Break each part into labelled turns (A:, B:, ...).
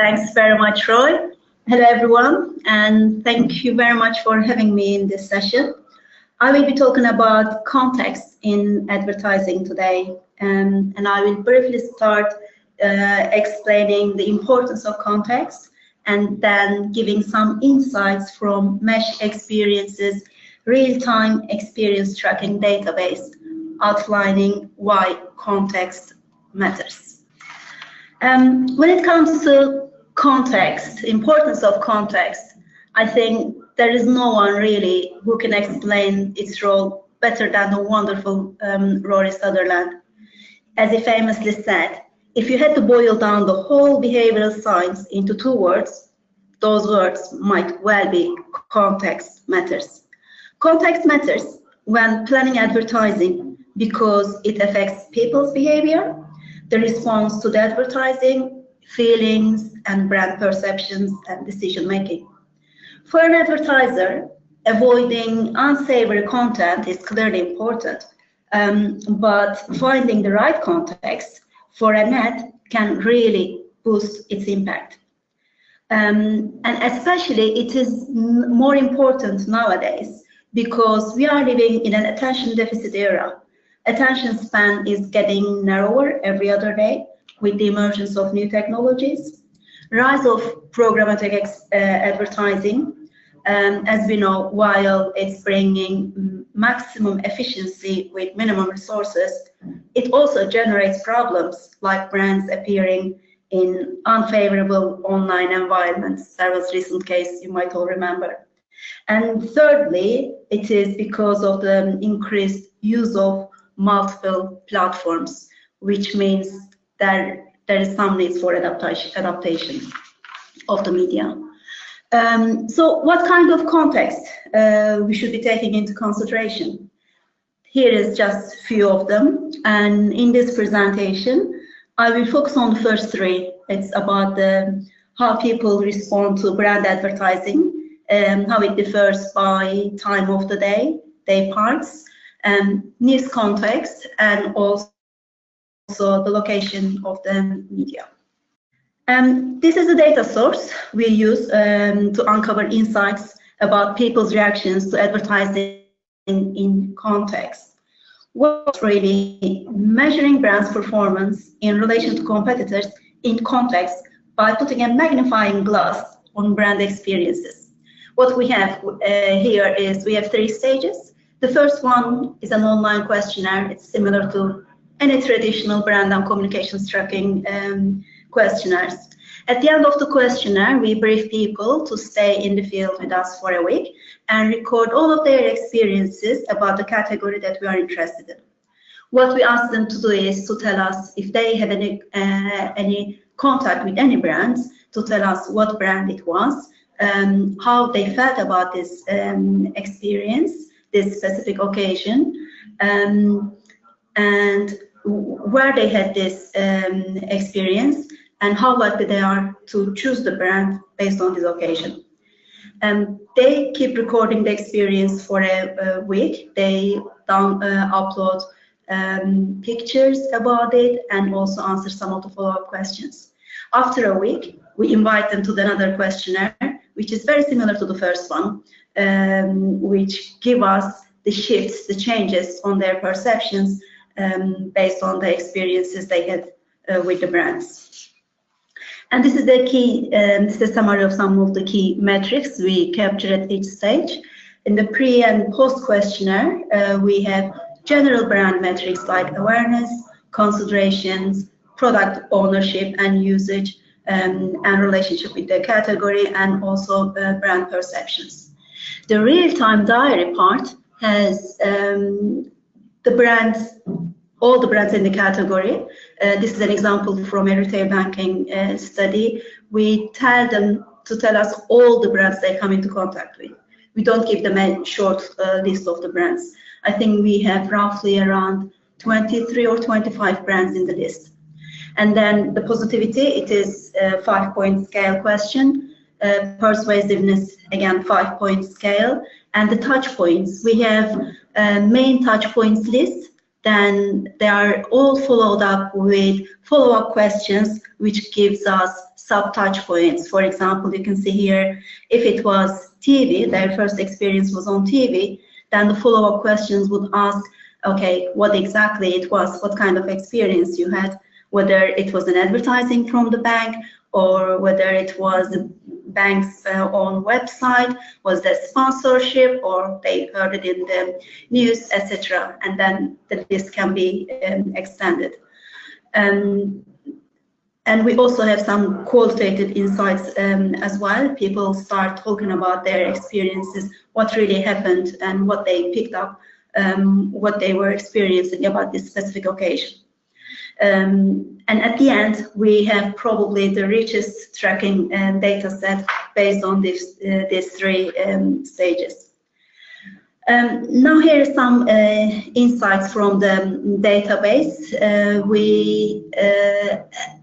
A: Thanks very much, Roy. Hello, everyone, and thank you very much for having me in this session. I will be talking about context in advertising today, and I will briefly start explaining the importance of context and then giving some insights from Mesh Experience's real-time experience tracking database, outlining why context matters. When it comes to context, importance of context, I think there is no one really who can explain its role better than the wonderful Rory Sutherland. As he famously said, if you had to boil down the whole behavioral science into 2 words, those words might well be context matters. Context matters when planning advertising because it affects people's behavior, the response to the advertising, feelings and brand perceptions and decision making. For an advertiser, avoiding unsavory content is clearly important, but finding the right context for an ad can really boost its impact. And especially it is more important nowadays because we are living in an attention deficit era. Attention span is getting narrower every other day with the emergence of new technologies, rise of programmatic advertising. As we know, while it's bringing maximum efficiency with minimum resources, it also generates problems like brands appearing in unfavorable online environments. There was a recent case you might all remember. And thirdly, it is because of the increased use of multiple platforms, which means that there is some need for adaptation of the media. So what kind of context we should be taking into consideration? Here is just a few of them. And in this presentation, I will focus on the first 3. It's about how people respond to brand advertising, how it differs by time of the day parts, news context, and also the location of the media. This is a data source we use to uncover insights about people's reactions to advertising in context. What's really measuring brands' performance in relation to competitors in context by putting a magnifying glass on brand experiences. What we have here is we have 3 stages. The first one is an online questionnaire. It's similar to any traditional brand and communications tracking questionnaires. At the end of the questionnaire, we brief people to stay in the field with us for a week and record all of their experiences about the category that we are interested in. What we ask them to do is to tell us if they have any contact with any brands, to tell us what brand it was, how they felt about this experience, this specific occasion, and where they had this experience, and how likely they are to choose the brand based on this occasion. They keep recording the experience for a week. They upload pictures about it and also answer some of the follow-up questions. After a week, we invite them to another questionnaire, which is very similar to the first one, which give us the shifts, the changes on their perceptions based on the experiences they had with the brands. And this is the key, this is a summary of some of the key metrics we capture at each stage. In the pre and post questionnaire, we have general brand metrics like awareness, considerations, product ownership and usage, and relationship with the category, and also brand perceptions. The real-time diary part has the brands, all the brands in the category. This is an example from a retail banking study. We tell them to tell us all the brands they come into contact with. We don't give them a short list of the brands. I think we have roughly around 23 or 25 brands in the list. And then the positivity, it is a 5-point scale question. Persuasiveness, again, 5-point scale. And the touch points, we have main touch points list. Then they are all followed up with follow-up questions, which gives us sub-touch points. For example, you can see here, if it was TV, their first experience was on TV, then the follow-up questions would ask, okay, what exactly it was, what kind of experience you had, whether it was an advertising from the bank, or whether it was the bank's own website, was there sponsorship, or they heard it in the news, etc. And then the list can be extended. And we also have some qualitative insights as well. People start talking about their experiences, what really happened, and what they picked up, what they were experiencing about this specific occasion. And at the end, we have probably the richest tracking data set based on these three stages. Now here are some insights from the database. We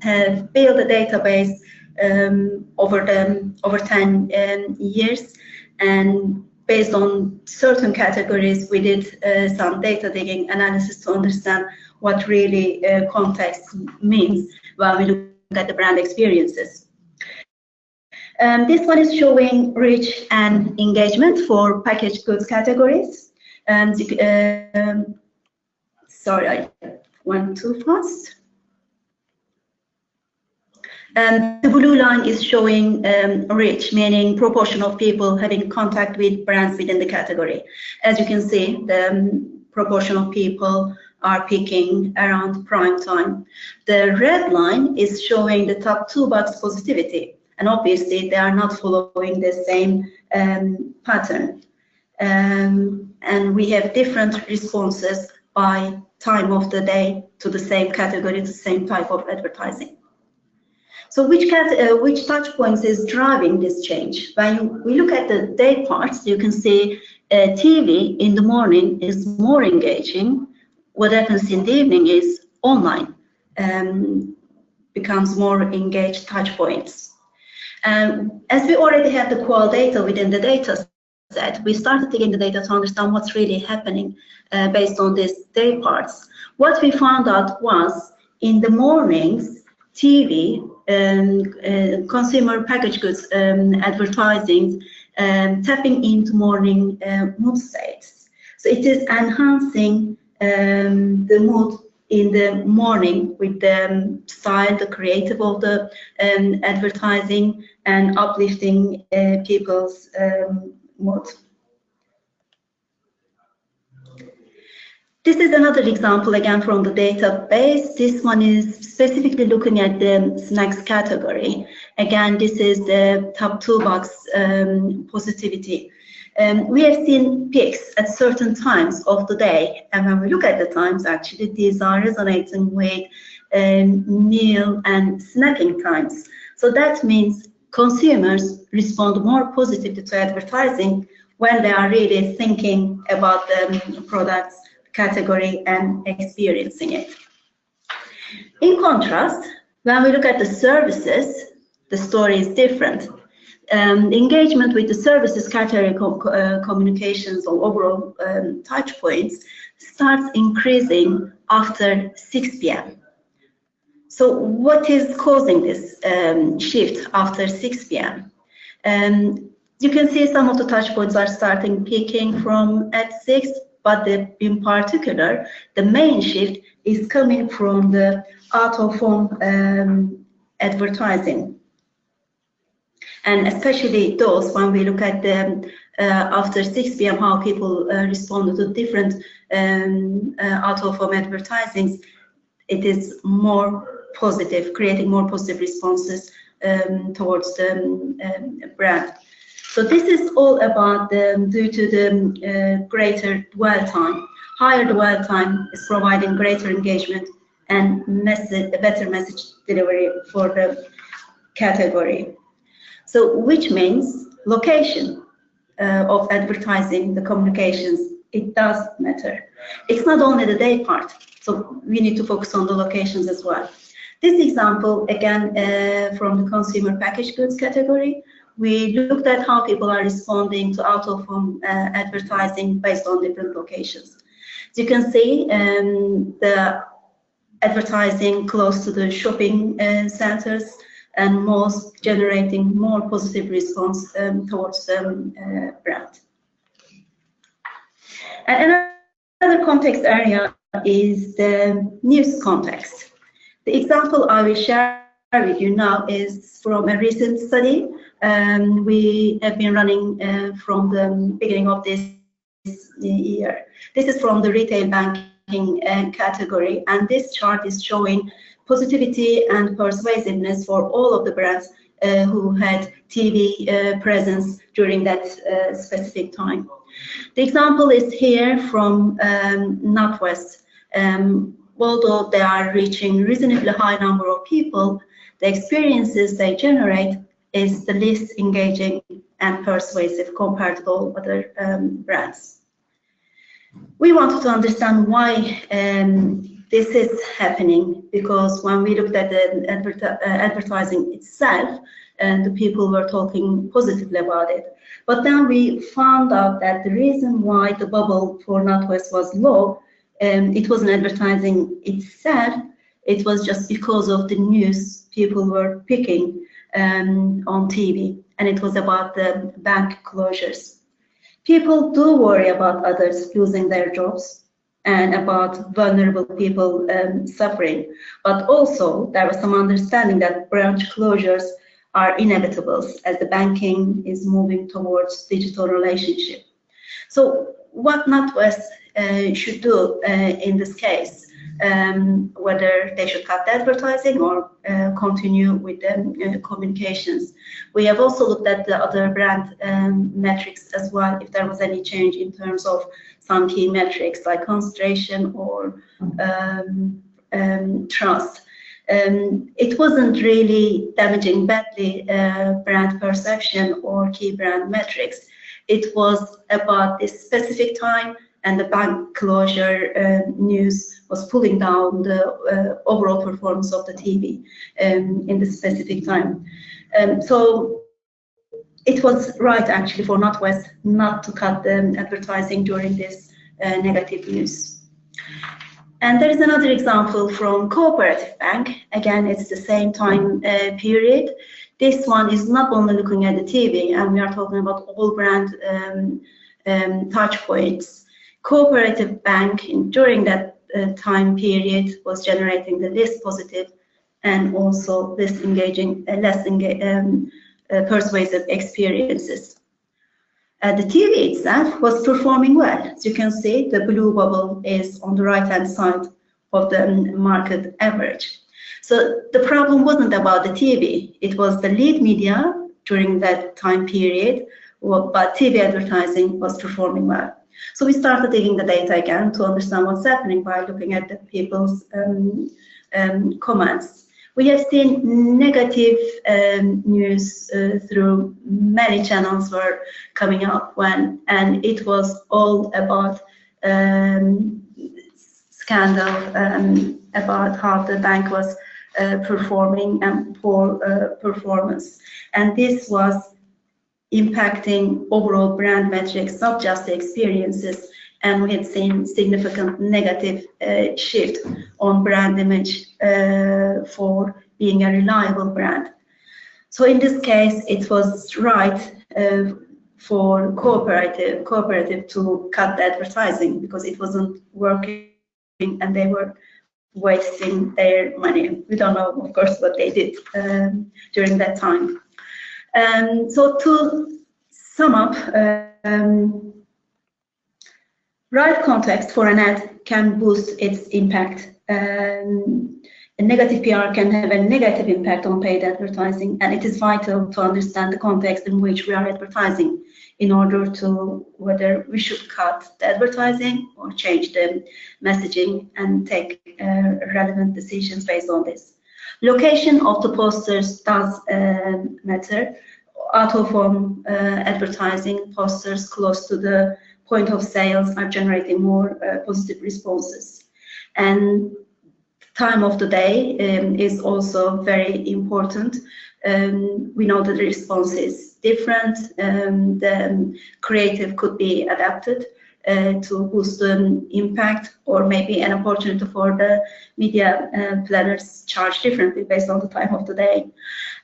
A: have built a database over 10 years, and based on certain categories, we did some data digging analysis to understand what really context means when we look at the brand experiences. This one is showing reach and engagement for packaged goods categories. Sorry, I went too fast. The blue line is showing reach, meaning proportion of people having contact with brands within the category. As you can see, the proportion of people are peaking around prime time. The red line is showing the top 2 box positivity, and obviously they are not following the same pattern. And we have different responses by time of the day to the same category, the same type of advertising. So which touch points is driving this change? When we look at the day parts, you can see TV in the morning is more engaging. What happens in the evening is online becomes more engaged touch points. As we already have the qual data within the data set, we started digging the data to understand what's really happening based on these day parts. What we found out was in the mornings, TV, consumer packaged goods advertising, tapping into morning mood states. So it is enhancing the mood in the morning with the style, the creative of the advertising, and uplifting people's mood. This is another example again from the database. This one is specifically looking at the snacks category. Again, this is the top 2 box positivity. We have seen peaks at certain times of the day, and when we look at the times, actually these are resonating with meal and snacking times. So that means consumers respond more positively to advertising when they are really thinking about the products, category, and experiencing it. In contrast, when we look at the services, the story is different. Engagement with the services category communications or overall touch points starts increasing after 6 p.m. So what is causing this shift after 6 p.m.? You can see some of the touch points are starting peaking from at 6, but in particular, the main shift is coming from the out-of-home advertising. And especially those, when we look at the after 6 p.m., how people respond to different out-of-home advertisings, it is more positive, creating more positive responses towards the brand. So this is all about due to the greater dwell time. Higher dwell time is providing greater engagement and better message delivery for the category. So which means location of advertising, the communications, it does matter. It's not only the day part, so we need to focus on the locations as well. This example, again, from the consumer packaged goods category, we looked at how people are responding to out-of-home advertising based on different locations. As you can see, the advertising close to the shopping centers and most generating more positive response towards brand. And another context area is the news context. The example I will share with you now is from a recent study we have been running from the beginning of this year. This is from the retail banking category, and this chart is showing positivity and persuasiveness for all of the brands who had TV presence during that specific time. The example is here from Northwest. Although they are reaching reasonably high number of people, the experiences they generate is the least engaging and persuasive compared to all other brands. We wanted to understand why this is happening, because when we looked at the advertising itself, the people were talking positively about it. But then we found out that the reason why the bubble for Northwest was low, it wasn't advertising itself, it was just because of the news people were picking on TV, and it was about the bank closures. People do worry about others losing their jobs and about vulnerable people suffering, but also there was some understanding that branch closures are inevitable as the banking is moving towards digital relationship. So what NatWest should do in this case, whether they should cut the advertising or continue with the communications. We have also looked at the other brand metrics as well, if there was any change in terms of some key metrics like concentration or trust. It wasn't really damaging badly brand perception or key brand metrics. It was about this specific time, and the bank closure news was pulling down the overall performance of the TV in the specific time. So it was right actually for NatWest not to cut the advertising during this negative news. And there is another example from Co-operative Bank. Again, it's the same time period. This one is not only looking at the TV, and we are talking about all brand touch points. Co-operative Bank during that time period was generating the least positive and also less engaging, persuasive experiences. The TV itself was performing well. As you can see, the blue bubble is on the right-hand side of the market average. So the problem wasn't about the TV, it was the lead media during that time period, but TV advertising was performing well. So we started digging the data again to understand what's happening by looking at the people's comments. We have seen negative news through many channels were coming up and it was all about scandal about how the bank was performing and poor performance. And this was impacting overall brand metrics, not just the experiences, and we had seen significant negative shift on brand image for being a reliable brand. So in this case, it was right for cooperative to cut the advertising because it wasn't working and they were wasting their money. We don't know, of course, what they did during that time. So to sum up, right context for an ad can boost its impact. A negative PR can have a negative impact on paid advertising, and it is vital to understand the context in which we are advertising in order to whether we should cut the advertising or change the messaging and take relevant decisions based on this. Location of the posters does matter. Out-of-home advertising posters close to the point of sales are generating more positive responses. And time of the day is also very important. We know that the response is different. The creative could be adapted to boost the impact, or maybe an opportunity for the media planners charge differently based on the time of the day.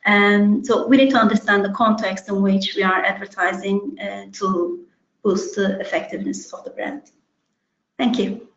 A: So we need to understand the context in which we are advertising to boost the effectiveness of the brand. Thank you.